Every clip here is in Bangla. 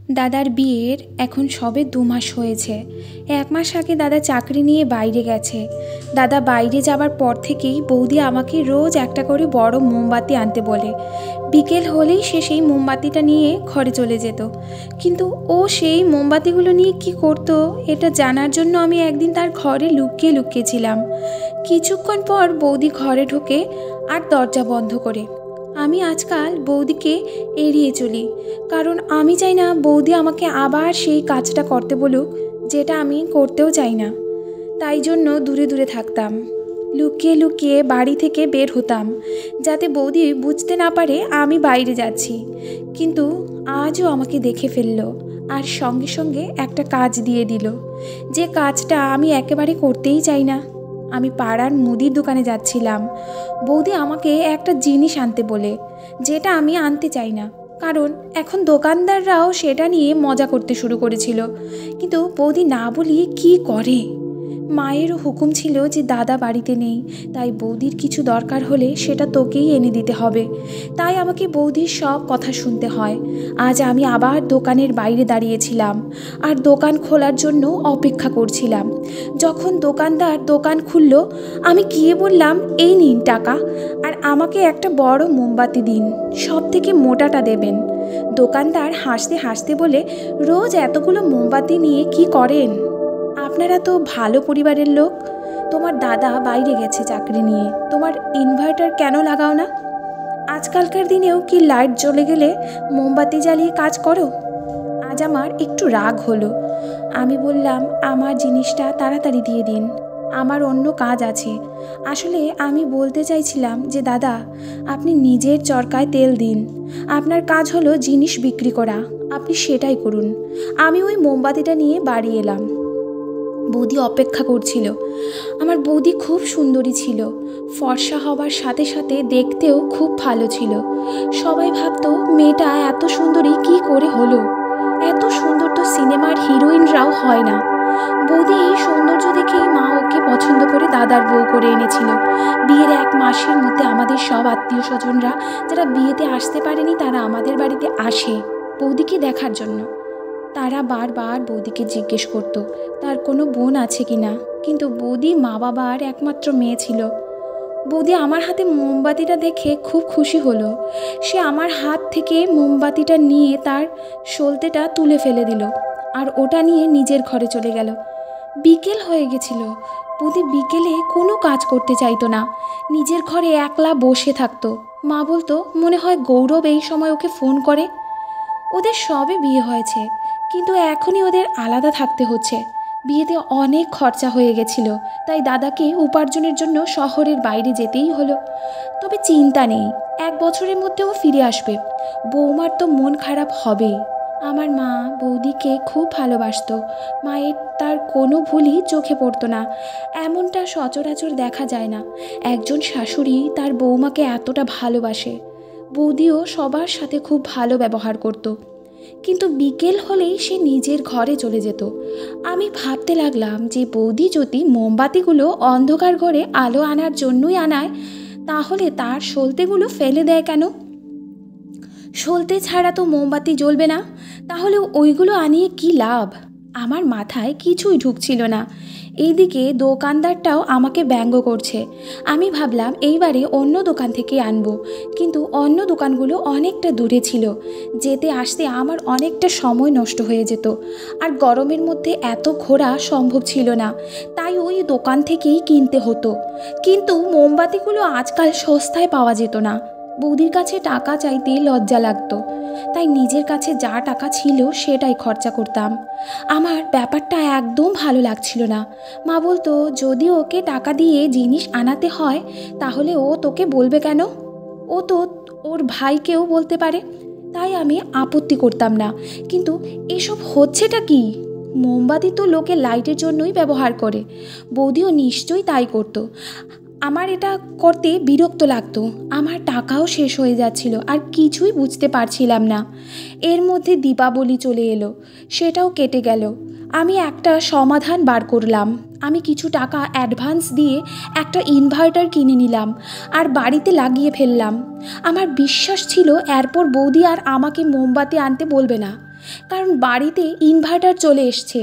দাদার বিয়ের এখন সবে 2 মাস হয়েছে। 1 মাস আগে দাদা চাকরি নিয়ে বাইরে গেছে। দাদা বাইরে যাবার পর থেকেই বৌদি আমাকে রোজ একটা করে বড় মোমবাতি আনতে বলে। বিকেল হলেই সে সেই মোমবাতিটা নিয়ে ঘরে চলে যেত। কিন্তু ও সেই মোমবাতিগুলো নিয়ে কি করতো এটা জানার জন্য আমি একদিন তার ঘরে লুকিয়ে লুকিয়েছিলাম। কিছুক্ষণ পর বৌদি ঘরে ঢোকে আর দরজা বন্ধ করে। আমি আজকাল বৌদিকে এড়িয়ে চলি, কারণ আমি চাই না বৌদি আমাকে আবার সেই কাজটা করতে বলুক যেটা আমি করতেও চাই না। তাই জন্য দূরে দূরে থাকতাম, লুকিয়ে লুকিয়ে বাড়ি থেকে বের হতাম, যাতে বৌদি বুঝতে না পারে আমি বাইরে যাচ্ছি। কিন্তু আজও আমাকে দেখে ফেললো আর সঙ্গে সঙ্গে একটা কাজ দিয়ে দিল, যে কাজটা আমি একেবারে করতেই চাই না। আমি পাড়ার মুদির দোকানে যাচ্ছিলাম। বৌদি আমাকে একটা জিনিস আনতে বলে, যেটা আমি আনতে চাই না, কারণ এখন দোকানদাররাও সেটা নিয়ে মজা করতে শুরু করেছিল। কিন্তু বৌদি না বলি কি করে। মায়েরও হুকুম ছিল যে দাদা বাড়িতে নেই, তাই বৌদির কিছু দরকার হলে সেটা তোকেই এনে দিতে হবে। তাই আমাকে বৌদির সব কথা শুনতে হয়। আজ আমি আবার দোকানের বাইরে দাঁড়িয়েছিলাম আর দোকান খোলার জন্য অপেক্ষা করছিলাম। যখন দোকানদার দোকান খুলল, আমি গিয়ে বললাম, এই নিন টাকা, আর আমাকে একটা বড় মোমবাতি দিন, সব থেকে মোটাটা দেবেন। দোকানদার হাসতে হাসতে বলে, রোজ এতগুলো মোমবাতি নিয়ে কি করেন? আপনারা তো ভালো পরিবারের লোক। তোমার দাদা বাইরে গেছে চাকরি নিয়ে, তোমার ইনভার্টার কেন লাগাও না? আজকালকার দিনেও কি লাইট জ্বলে গেলে মোমবাতি জ্বালিয়ে কাজ করো? আজ আমার একটু রাগ হলো। আমি বললাম, আমার জিনিসটা তাড়াতাড়ি দিয়ে দিন, আমার অন্য কাজ আছে। আসলে আমি বলতে চাইছিলাম যে দাদা, আপনি নিজের চরকায় তেল দিন। আপনার কাজ হলো জিনিস বিক্রি করা, আপনি সেটাই করুন। আমি ওই মোমবাতিটা নিয়ে বাড়ি এলাম। বৌদি অপেক্ষা করছিল। আমার বৌদি খুব সুন্দরী ছিল, ফর্সা হবার সাথে সাথে দেখতেও খুব ভালো ছিল। সবাই ভাবতো মেয়েটা এত সুন্দরী কি করে হলো, এত সুন্দর তো সিনেমার হিরোইনরাও হয় না। বৌদি এই সৌন্দর্য দেখেই মা ওকে পছন্দ করে দাদার বউ করে এনেছিল। বিয়ের 1 মাসের মধ্যে আমাদের সব আত্মীয় স্বজনরা যারা বিয়েতে আসতে পারেনি তারা আমাদের বাড়িতে আসে বৌদিকে দেখার জন্য। তারা বারবার বৌদিকে জিজ্ঞেস করত তার কোনো বোন আছে কিনা, কিন্তু বৌদি মা বাবার একমাত্র মেয়ে ছিল। বৌদি আমার হাতে মোমবাতিটা দেখে খুব খুশি হলো। সে আমার হাত থেকে মোমবাতিটা নিয়ে তার সলতেটা তুলে ফেলে দিল আর ওটা নিয়ে নিজের ঘরে চলে গেল। বিকেল হয়ে গেছিল। বৌদি বিকেলে কোনো কাজ করতে চাইতো না, নিজের ঘরে একলা বসে থাকতো। মা বলতো, মনে হয় গৌরব এই সময় ওকে ফোন করে। ওদের সবে বিয়ে হয়েছে, কিন্তু এখনই ওদের আলাদা থাকতে হচ্ছে। বিয়েতে অনেক খরচা হয়ে গেছিল, তাই দাদাকে উপার্জনের জন্য শহরের বাইরে যেতেই হলো। তবে চিন্তা নেই, 1 বছরের মধ্যে ও ফিরে আসবে। বৌমার তো মন খারাপ হবেই। আমার মা বৌদিকে খুব ভালোবাসতো। মায়ের তার কোনো ভুলই চোখে পড়তো না। এমনটা সচরাচর দেখা যায় না, একজন শাশুড়ি তার বৌমাকে এতটা ভালোবাসে। বৌদিও সবার সাথে খুব ভালো ব্যবহার করত। কিন্তু বিকেল হলেই সে নিজের ঘরে চলে যেত। আমি ভাবতে লাগলাম যে বৌদি যদি মোমবাতিগুলো অন্ধকার ঘরে আলো আনার জন্যই আনায়, তাহলে তার সলতেগুলো ফেলে দেয় কেন? সলতে ছাড়া তো মোমবাতি জ্বলবে না, তাহলে ওইগুলো আনিয়ে কি লাভ? আমার মাথায় কিছুই ঢুকছিল না। এইদিকে দোকানদারটাও আমাকে ব্যঙ্গ করছে। আমি ভাবলাম এইবারে অন্য দোকান থেকে আনবো, কিন্তু অন্য দোকানগুলো অনেকটা দূরে ছিল। যেতে আসতে আমার অনেকটা সময় নষ্ট হয়ে যেত, আর গরমের মধ্যে এত ঘোরা সম্ভব ছিল না। তাই ওই দোকান থেকেই কিনতে হতো। কিন্তু মোমবাতিগুলো আজকাল সস্তায় পাওয়া যেত না। বৌদির কাছে টাকা চাইতে লজ্জা লাগতো, তাই নিজের কাছে যা টাকা ছিল সেটাই খরচা করতাম। আমার ব্যাপারটা একদম ভালো লাগছিল না। মা বলতো, যদি ওকে টাকা দিয়ে জিনিস আনাতে হয় তাহলে ও তোকে বলবে কেন? ও তো ওর ভাইকেও বলতে পারে। তাই আমি আপত্তি করতাম না। কিন্তু এসব হচ্ছেটা কি? মোমবাতি তো লোকে লাইটের জন্যই ব্যবহার করে, বৌদিও নিশ্চয়ই তাই করতো। আমার এটা করতে বিরক্ত লাগতো। আমার টাকাও শেষ হয়ে যাচ্ছিল আর কিছুই বুঝতে পারছিলাম না। এর মধ্যে দীপাবলি চলে এলো, সেটাও কেটে গেল। আমি একটা সমাধান বার করলাম। আমি কিছু টাকা অ্যাডভান্স দিয়ে একটা ইনভার্টার কিনে নিলাম আর বাড়িতে লাগিয়ে ফেললাম। আমার বিশ্বাস ছিল এরপর বৌদি আর আমাকে মোমবাতি আনতে বলবে না। কারণ বাড়িতে ইনভার্টার চলে এসছে।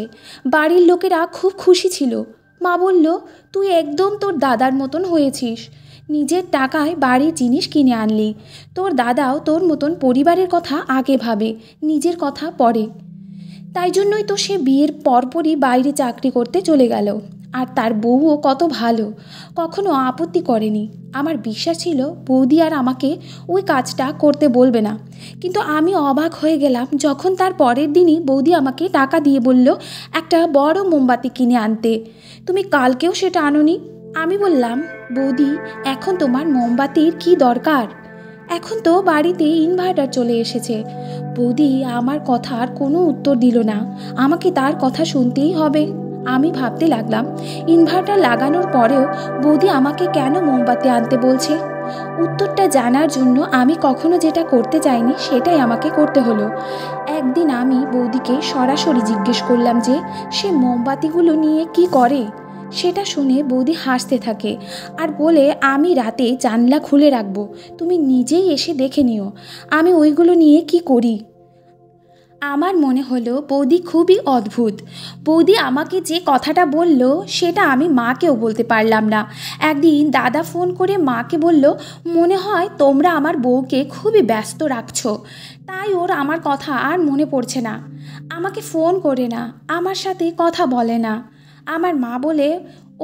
বাড়ির লোকেরা খুব খুশি ছিল। মা বলল, তুই একদম তোর দাদার মতন হয়েছিস, নিজের টাকায় বাড়ির জিনিস কিনে আনলি। তোর দাদাও তোর মতন পরিবারের কথা আগে ভাবে, নিজের কথা পরে। তাই জন্যই তো সে বিয়ের পরপরই বাইরে চাকরি করতে চলে গেল। আর তার বউও কত ভালো, কখনো আপত্তি করেনি। আমার বিশ্বাস ছিল বৌদি আর আমাকে ওই কাজটা করতে বলবে না। কিন্তু আমি অবাক হয়ে গেলাম যখন তার পরের দিনই বৌদি আমাকে টাকা দিয়ে বলল একটা বড় মোমবাতি কিনে আনতে। তুমি কালকেও সেটা আনোনি। আমি বললাম, বৌদি, এখন তোমার মোমবাতির কি দরকার? এখন তো বাড়িতে ইনভার্টার চলে এসেছে। বৌদি আমার কথার কোনো উত্তর দিল না। আমাকে তার কথা শুনতেই হবে। আমি ভাবতে লাগলাম, ইনভার্টার লাগানোর পরেও বৌদি আমাকে কেন মোমবাতি আনতে বলছে। উত্তরটা জানার জন্য আমি কখনো যেটা করতে চাইনি সেটাই আমাকে করতে হলো। একদিন আমি বৌদিকে সরাসরি জিজ্ঞেস করলাম যে সে মোমবাতিগুলো নিয়ে কি করে। সেটা শুনে বৌদি হাসতে থাকে আর বলে, আমি রাতে জানলা খুলে রাখবো, তুমি নিজেই এসে দেখে নিও আমি ওইগুলো নিয়ে কি করি। আমার মনে হলো বৌদি খুবই অদ্ভুত। বৌদি আমাকে যে কথাটা বলল সেটা আমি মাকেও বলতে পারলাম না। একদিন দাদা ফোন করে মাকে বলল, মনে হয় তোমরা আমার বউকে খুবই ব্যস্ত রাখছো, তাই ওর আমার কথা আর মনে পড়ছে না, আমাকে ফোন করে না, আমার সাথে কথা বলে না। আমার মা বলে,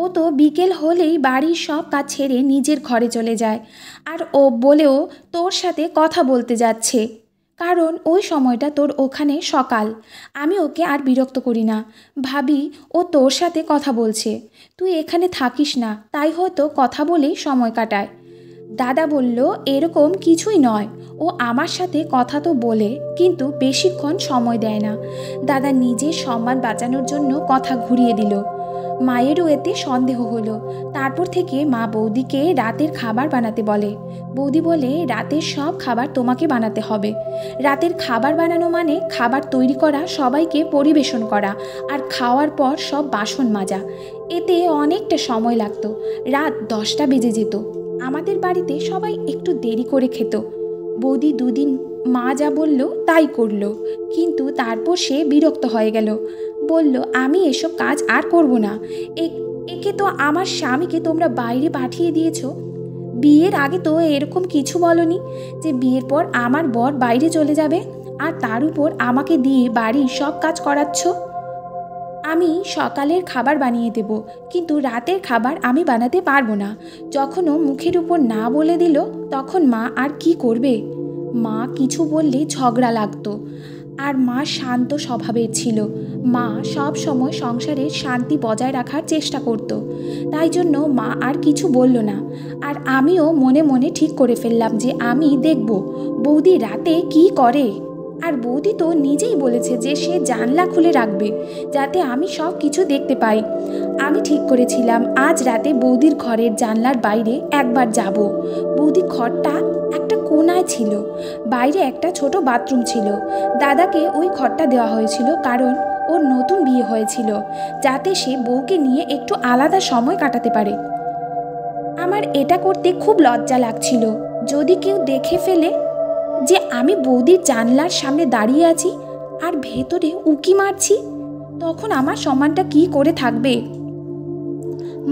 ও তো বিকেল হলেই বাড়ির সব কাজ ছেড়ে নিজের ঘরে চলে যায়, আর ও বলেও তোর সাথে কথা বলতে যাচ্ছে, কারণ ওই সময়টা তোর ওখানে সকাল। আমি ওকে আর বিরক্ত করি না, ভাবি ও তোর সাথে কথা বলছে, তুই এখানে থাকিস না, তাই হয়তো কথা বলেই সময় কাটায়। দাদা বলল, এরকম কিছুই নয়, ও আমার সাথে কথা তো বলে, কিন্তু বেশিক্ষণ সময় দেয় না। দাদা নিজের সম্মান বাঁচানোর জন্য কথা ঘুরিয়ে দিল। মায়েরও এতে সন্দেহ হলো। তারপর থেকে মা বৌদিকে রাতের খাবার বানাতে বলে। বৌদি বলে, রাতের সব খাবার তোমাকে বানাতে হবে। রাতের খাবার বানানো মানে খাবার তৈরি করা, সবাইকে পরিবেশন করা, আর খাওয়ার পর সব বাসন মাজা। এতে অনেকটা সময় লাগতো। রাত 10টা বেজে যেত। আমাদের বাড়িতে সবাই একটু দেরি করে খেত। বৌদি দুদিন মা যা বলল তাই করলো, কিন্তু তারপর সে বিরক্ত হয়ে গেল। বলল, আমি এসব কাজ আর করব না। একে তো আমার স্বামীকে তোমরা বাইরে পাঠিয়ে দিয়েছো। বিয়ের আগে তো এরকম কিছু বলনি যে বিয়ের পর আমার বর বাইরে চলে যাবে, আর তার উপর আমাকে দিয়ে বাড়ির সব কাজ করাচ্ছ। আমি সকালের খাবার বানিয়ে দেব, কিন্তু রাতের খাবার আমি বানাতে পারবো না। যখনও মুখের উপর না বলে দিল, তখন মা আর কি করবে। মা কিছু বললে ঝগড়া লাগতো, আর মা শান্ত স্বভাবের ছিল। মা সব সময় সংসারের শান্তি বজায় রাখার চেষ্টা করত। তাই জন্য মা আর কিছু বলল না। আর আমিও মনে মনে ঠিক করে ফেললাম যে আমি দেখব বৌদি রাতে কি করে। আর বৌদি তো নিজেই বলেছে যে সে জানলা খুলে রাখবে, যাতে আমি সব কিছু দেখতে পাই। আমি ঠিক করেছিলাম আজ রাতে বৌদির ঘরের জানলার বাইরে একবার যাব। বৌদির ঘরটা একটা কোনায় ছিল, বাইরে একটা ছোট বাথরুম ছিল। দাদাকে ওই ঘরটা দেওয়া হয়েছিল কারণ ওর নতুন বিয়ে হয়েছিল, যাতে সে বউকে নিয়ে একটু আলাদা সময় কাটাতে পারে। আমার এটা করতে খুব লজ্জা লাগছিল, যদি কেউ দেখে ফেলে যে আমি বৌদির জানলার সামনে দাঁড়িয়ে আছি আর ভেতরে উকি মারছি, তখন আমার সম্মানটা কি করে থাকবে।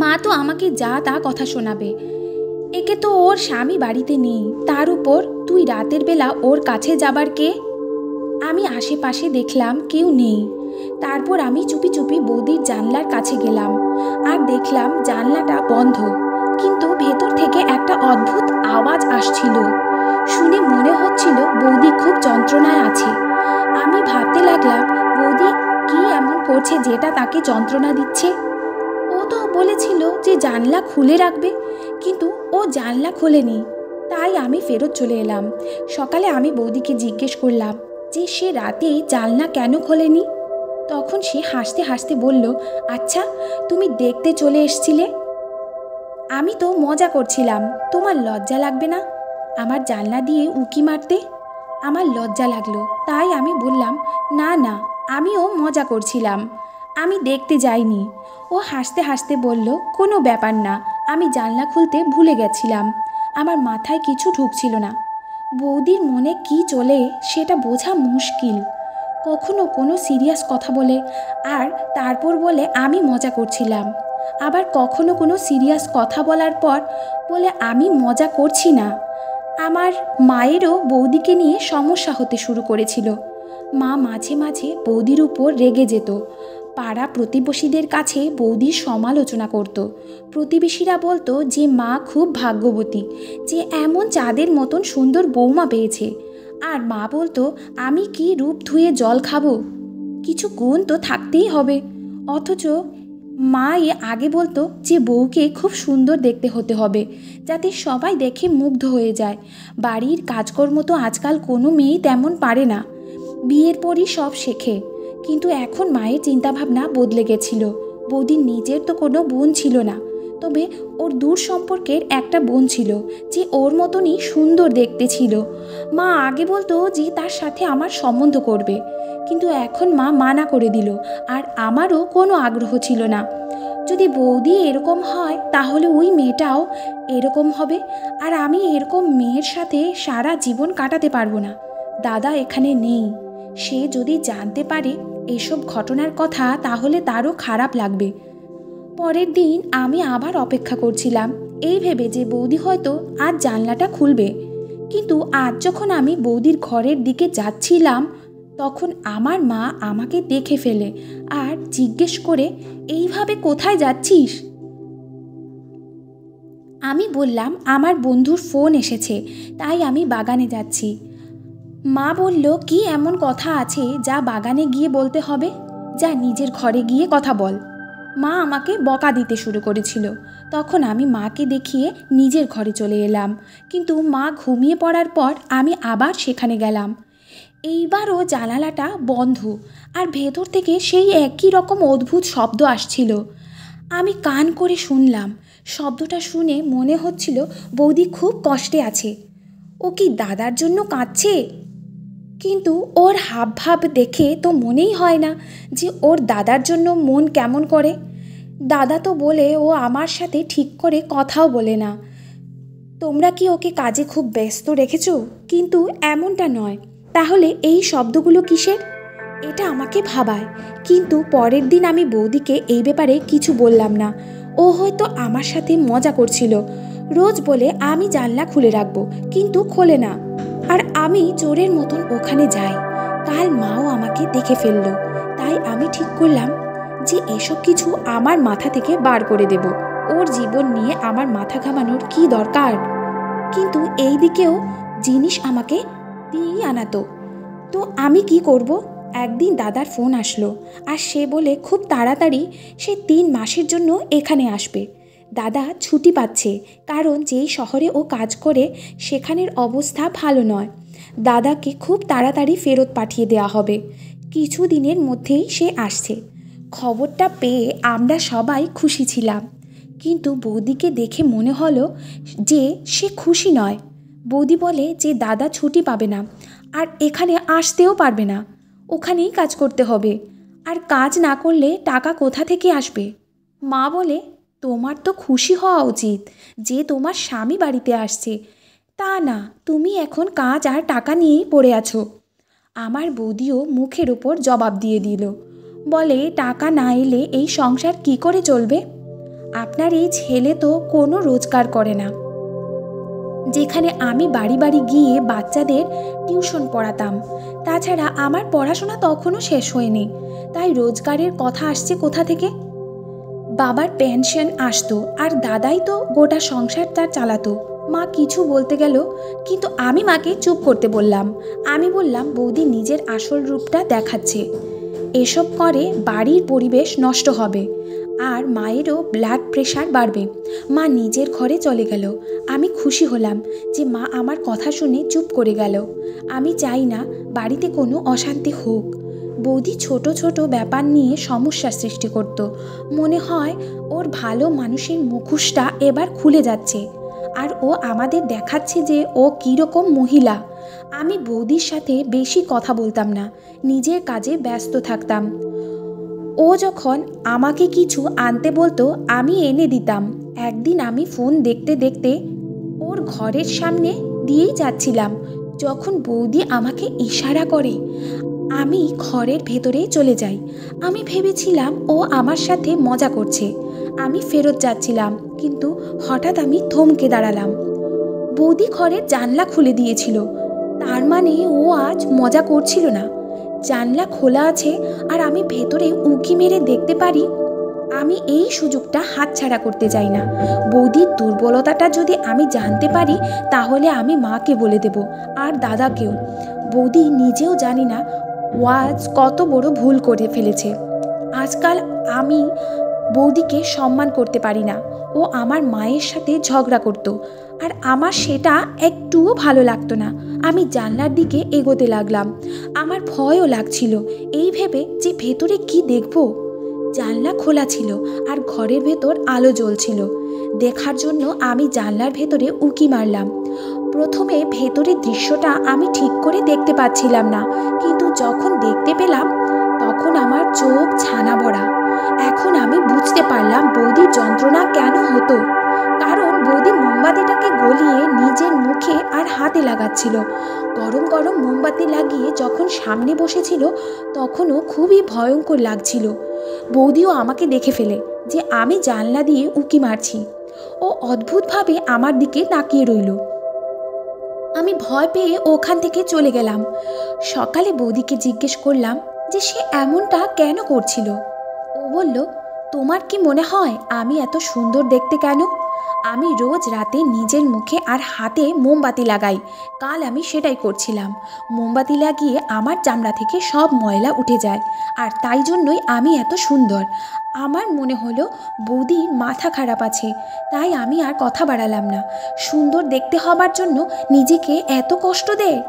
মা তো আমাকে যা তা কথা শোনাবে। একে তো ওর স্বামী বাড়িতে নেই, তার উপর তুই রাতের বেলা ওর কাছে যাবার কে? আমি আশেপাশে দেখলাম কেউ নেই। তারপর আমি চুপি চুপি বৌদির জানলার কাছে গেলাম আর দেখলাম জানলাটা বন্ধ, কিন্তু ভেতর থেকে একটা অদ্ভুত আওয়াজ আসছিল। শুনে মনে হচ্ছিল বৌদি খুব যন্ত্রণায় আছে। আমি ভাবতে লাগলাম, বৌদি কি এমন করছে যেটা তাকে যন্ত্রণা দিচ্ছে? ও তো বলেছিল যে জানলা খুলে রাখবে, কিন্তু ও জানলা খোলেনি। তাই আমি ফেরত চলে এলাম। সকালে আমি বৌদিকে জিজ্ঞেস করলাম যে সে রাতে জানলা কেন খোলেনি। তখন সে হাসতে হাসতে বলল, আচ্ছা, তুমি দেখতে চলে এসছিলে, আমি তো মজা করছিলাম, তোমার লজ্জা লাগবে না আমার জানলা দিয়ে উকি মারতে? আমার লজ্জা লাগলো, তাই আমি বললাম, না না, আমিও মজা করছিলাম, আমি দেখতে যাইনি। ও হাসতে হাসতে বলল, কোনো ব্যাপার না, আমি জানলা খুলতে ভুলে গেছিলাম। আমার মাথায় কিছু ঢুকছিল না। বৌদির মনে কি চলে সেটা বোঝা মুশকিল। কখনো কোনো সিরিয়াস কথা বলে আর তারপর বলে আমি মজা করছিলাম, আবার কখনো কোনো সিরিয়াস কথা বলার পর বলে আমি মজা করছি না। আমার মায়েরও বৌদিকে নিয়ে সমস্যা হতে শুরু করেছিল। মা মাঝে মাঝে বৌদির উপর রেগে যেত। পাড়া প্রতিবেশীদের কাছে বৌদির সমালোচনা করত। প্রতিবেশীরা বলতো যে মা খুব ভাগ্যবতী, যে এমন চাঁদের মতন সুন্দর বৌমা পেয়েছে। আর মা বলতো আমি কি রূপ ধুয়ে জল খাবো, কিছু গুণ তো থাকতেই হবে। অথচ মা আগে বলতো যে বউকে খুব সুন্দর দেখতে হতে হবে, যাতে সবাই দেখে মুগ্ধ হয়ে যায়। বাড়ির কাজকর্ম তো আজকাল কোনো মেয়েই তেমন পারে না, বিয়ের পরই সব শেখে। কিন্তু এখন মায়ের চিন্তাভাবনা বদলে গেছিল। বৌদির নিজের তো কোনো বোন ছিল না, তবে ওর দূর সম্পর্কের একটা বোন ছিল যে ওর মতনই সুন্দর দেখতে ছিল। মা আগে বলতো যে তার সাথে আমার সম্বন্ধ করবে, কিন্তু এখন মা মানা করে দিল। আর আমারও কোনো আগ্রহ ছিল না। যদি বৌদি এরকম হয় তাহলে ওই মেয়েটাও এরকম হবে, আর আমি এরকম মেয়ের সাথে সারা জীবন কাটাতে পারবো না। দাদা এখানে নেই, সে যদি জানতে পারে এসব ঘটনার কথা তাহলে তারও খারাপ লাগবে। পরের দিন আমি আবার অপেক্ষা করছিলাম, এই ভেবে যে বৌদি হয়তো আজ জানলাটা খুলবে। কিন্তু আজ যখন আমি বৌদির ঘরের দিকে যাচ্ছিলাম, তখন আমার মা আমাকে দেখে ফেলে আর জিজ্ঞেস করে, এইভাবে কোথায় যাচ্ছিস? আমি বললাম আমার বন্ধুর ফোন এসেছে, তাই আমি বাগানে যাচ্ছি। মা বলল, কি এমন কথা আছে যা বাগানে গিয়ে বলতে হবে? যা নিজের ঘরে গিয়ে কথা বল। মা আমাকে বকা দিতে শুরু করেছিল। তখন আমি মাকে দেখিয়ে নিজের ঘরে চলে এলাম, কিন্তু মা ঘুমিয়ে পড়ার পর আমি আবার সেখানে গেলাম। এইবারও জানালাটা বন্ধ, আর ভেতর থেকে সেই একই রকম অদ্ভুত শব্দ আসছিল। আমি কান করে শুনলাম। শব্দটা শুনে মনে হচ্ছিল বৌদি খুব কষ্টে আছে। ও কি দাদার জন্য কাঁদছে? কিন্তু ওর হাবভাব দেখে তো মনেই হয় না যে ওর দাদার জন্য মন কেমন করে। দাদা তো বলে ও আমার সাথে ঠিক করে কথাও বলে না। তোমরা কি ওকে কাজে খুব ব্যস্ত রেখেছো? কিন্তু এমনটা নয়। তাহলে এই শব্দগুলো কিসের? এটা আমাকে ভাবায়। কিন্তু পরের দিন আমি বৌদিকে এই ব্যাপারে কিছু বললাম না। ও হয়তো আমার সাথে মজা করছিল। রোজ বলে আমি জানলা খুলে রাখবো, কিন্তু খোলে না। আর আমি চোরের মতন ওখানে যাই। কাল মাও আমাকে দেখে ফেললো, তাই আমি ঠিক করলাম যে এসব কিছু আমার মাথা থেকে বার করে দেব। ওর জীবন নিয়ে আমার মাথা ঘামানোর কি দরকার? কিন্তু এই দিকেও জিনিস আমাকে দিয়েই আনাতো। তো আমি কি করব? একদিন দাদার ফোন আসলো, আর সে বলে খুব তাড়াতাড়ি সে 3 মাসের জন্য এখানে আসবে। দাদা ছুটি পাচ্ছে, কারণ যেই শহরে ও কাজ করে সেখানের অবস্থা ভালো নয়। দাদাকে খুব তাড়াতাড়ি ফেরত পাঠিয়ে দেওয়া হবে। কিছু দিনের মধ্যেই সে আসছে। খবরটা পেয়ে আমরা সবাই খুশি ছিলাম, কিন্তু বৌদিকে দেখে মনে হলো যে সে খুশি নয়। বৌদি বলে যে দাদা ছুটি পাবে না, আর এখানে আসতেও পারবে না। ওখানেই কাজ করতে হবে, আর কাজ না করলে টাকা কোথা থেকে আসবে? মা বলে, তোমার তো খুশি হওয়া উচিত যে তোমার স্বামী বাড়িতে আসছে, তা না তুমি এখন কাজ আর টাকা নিয়েই পড়ে আছো। আমার বৌদিও মুখের ওপর জবাব দিয়ে দিল, বলে টাকা না এলে এই সংসার কি করে চলবে? আপনার এই ছেলে তো কোনো রোজগার করে না। যেখানে আমি বাড়ি বাড়ি গিয়ে বাচ্চাদের টিউশন পড়াতাম, তাছাড়া আমার পড়াশোনা তখনও শেষ হয়নি, তাই রোজগারের কথা আসছে কোথা থেকে? বাবার পেনশন আসতো, আর দাদাই তো গোটা সংসার তার চালাতো। মা কিছু বলতে গেল, কিন্তু আমি মাকে চুপ করতে বললাম। আমি বললাম বৌদি নিজের আসল রূপটা দেখাচ্ছে, এসব করে বাড়ির পরিবেশ নষ্ট হবে, আর মায়েরও ব্লাড প্রেশার বাড়বে। মা নিজের ঘরে চলে গেল। আমি খুশি হলাম যে মা আমার কথা শুনে চুপ করে গেল। আমি চাই না বাড়িতে কোনো অশান্তি হোক। বৌদি ছোট ছোট ব্যাপার নিয়ে সমস্যা সৃষ্টি করত। মনে হয় ওর ভালো মানুষের মুখোশটা এবার খুলে যাচ্ছে, আর ও আমাদের দেখাচ্ছে যে ও কীরকম মহিলা। আমি বৌদির সাথে বেশি কথা বলতাম না, নিজের কাজে ব্যস্ত থাকতাম। ও যখন আমাকে কিছু আনতে বলতো আমি এনে দিতাম। একদিন আমি ফোন দেখতে দেখতে ওর ঘরের সামনে দিয়েই যাচ্ছিলাম, যখন বৌদি আমাকে ইশারা করে। আমি ঘরের ভেতরে চলে যাই। আমি ভেবেছিলাম ও আমার সাথে মজা করছে। আমি ফেরত যাচ্ছিলাম, কিন্তু হঠাৎ আমি থমকে দাঁড়ালাম। বৌদি ঘরের জানলা খুলে দিয়েছিল। তার মানে ও আজ মজা করছিল না। জানলা খোলা আছে আর আমি ভেতরে উঁকি মেরে দেখতে পারি। আমি এই সুযোগটা হাতছাড়া করতে চাই না। বৌদির দুর্বলতাটা যদি আমি জানতে পারি, তাহলে আমি মাকে বলে দেব, আর দাদাকেও। বৌদি নিজেও জানি না ও আজ কত বড় ভুল করে ফেলেছে। আজকাল আমি বৌদিকে সম্মান করতে পারি না। ও আমার মায়ের সাথে ঝগড়া করত, আর আমার সেটা একটুও ভালো লাগতো না। আমি জানলার দিকে এগোতে লাগলাম। আমার ভয়ও লাগছিল, এই ভেবে যে ভেতরে কি দেখব। জানলা খোলা ছিল আর ঘরের ভেতর আলো জ্বলছিল। দেখার জন্য আমি জানলার ভেতরে উঁকি মারলাম। প্রথমে ভেতরের দৃশ্যটা আমি ঠিক করে দেখতে পাচ্ছিলাম না, কিন্তু যখন দেখতে পেলাম তখন আমার চোখ ছানা ভরা। এখন আমি বুঝতে পারলাম বৌদির যন্ত্রণা কেন হতো। কারণ বৌদি মোমবাতিটাকে গলিয়ে নিজের মুখে আর হাতে লাগাচ্ছিল। গরম গরম মোমবাতি লাগিয়ে যখন সামনে বসেছিল, তখনও খুবই ভয়ঙ্কর লাগছিল। বৌদিও আমাকে দেখে ফেলে যে আমি জানলা দিয়ে উঁকি মারছি। ও অদ্ভুতভাবে আমার দিকে তাকিয়ে রইল। আমি ভয় পেয়ে ওখান থেকে চলে গেলাম। সকালে বৌদিকে জিজ্ঞেস করলাম যে সে এমনটা কেন করছিল। ও বলল, তোমার কি মনে হয় আমি এত সুন্দর দেখতে কেন? আমি রোজ রাতে নিজের মুখে আর হাতে মোমবাতি লাগাই। কাল আমি সেটাই করছিলাম। মোমবাতি লাগিয়ে আমার চামড়া থেকে সব ময়লা উঠে যায়, আর তাই জন্যই আমি এত সুন্দর। আমার মনে হলো বৌদির মাথা খারাপ আছে, তাই আমি আর কথা বাড়ালাম না। সুন্দর দেখতে হবার জন্য নিজেকে এত কষ্ট দেয়?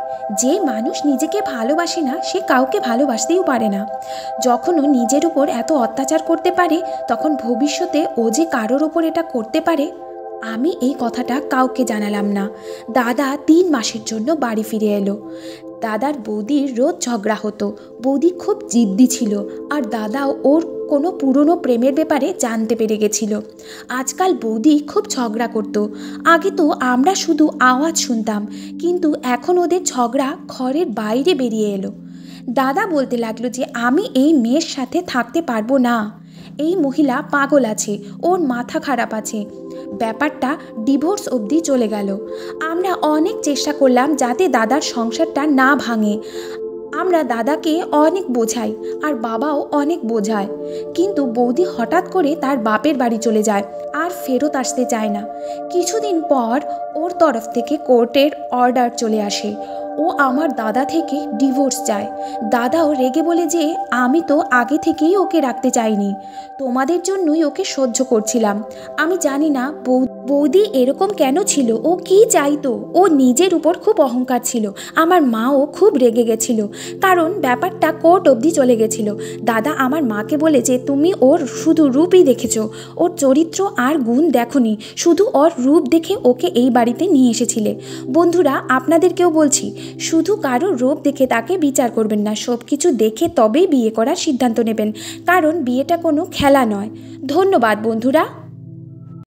যে মানুষ নিজেকে ভালোবাসে না, সে কাউকে ভালোবাসতেও পারে না। যখন ও নিজের উপর এত অত্যাচার করতে পারে, তখন ভবিষ্যতে ও যে কারোর ওপর এটা করতে পারে। আমি এই কথাটা কাউকে জানালাম না। দাদা 3 মাসের জন্য বাড়ি ফিরে এলো। দাদার বৌদির রোজ ঝগড়া হতো। বৌদি খুব জিদ্দি ছিল, আর দাদাও ওর কোনো পুরনো প্রেমের ব্যাপারে জানতে পেরে গেছিল। আজকাল বৌদি খুব ঝগড়া করত। আগে তো আমরা শুধু আওয়াজ শুনতাম, কিন্তু এখন ওদের ঝগড়া ঘরের বাইরে বেরিয়ে এলো। দাদা বলতে লাগলো যে আমি এই মেয়ের সাথে থাকতে পারবো না। এই মহিলা পাগল আছে, ওর মাথা খারাপ আছে। ব্যাপারটা ডিভোর্স অবধি চলে গেল। আমরা অনেক চেষ্টা করলাম যাতে দাদার সংসারটা না ভাঙে। আমরা দাদাকে অনেক বোঝাই, আর বাবাও অনেক বোঝায়, কিন্তু বৌদি হঠাৎ করে তার বাপের বাড়ি চলে যায় আর ফেরত আসতে চায় না। কিছুদিন পর ওর তরফ থেকে কোর্টের অর্ডার চলে আসে। ও আমার দাদা থেকে ডিভোর্স চায়। দাদাও রেগে বলে যে আমি তো আগে থেকেই ওকে রাখতে চাইনি, তোমাদের জন্যই ওকে সহ্য করছিলাম। আমি জানি না বৌদি এরকম কেন ছিল, ও কি চাইতো। ও নিজের উপর খুব অহংকার ছিল। আমার মাও খুব রেগে গেছিল, কারণ ব্যাপারটা কোর্ট অবধি চলে গেছিল। দাদা আমার মাকে বলে যে তুমি ওর শুধু রূপই দেখেছো, ওর চরিত্র আর গুণ দেখোনি, শুধু ওর রূপ দেখে ওকে এই বাড়িতে নিয়ে এসেছিলে। বন্ধুরা, আপনাদেরকেও বলছি, শুধু কারো রূপ দেখে তাকে বিচার করবেন না। সব কিছু দেখে তবেই বিয়ে করার সিদ্ধান্ত নেবেন, কারণ বিয়েটা কোনো খেলা নয়। ধন্যবাদ বন্ধুরা।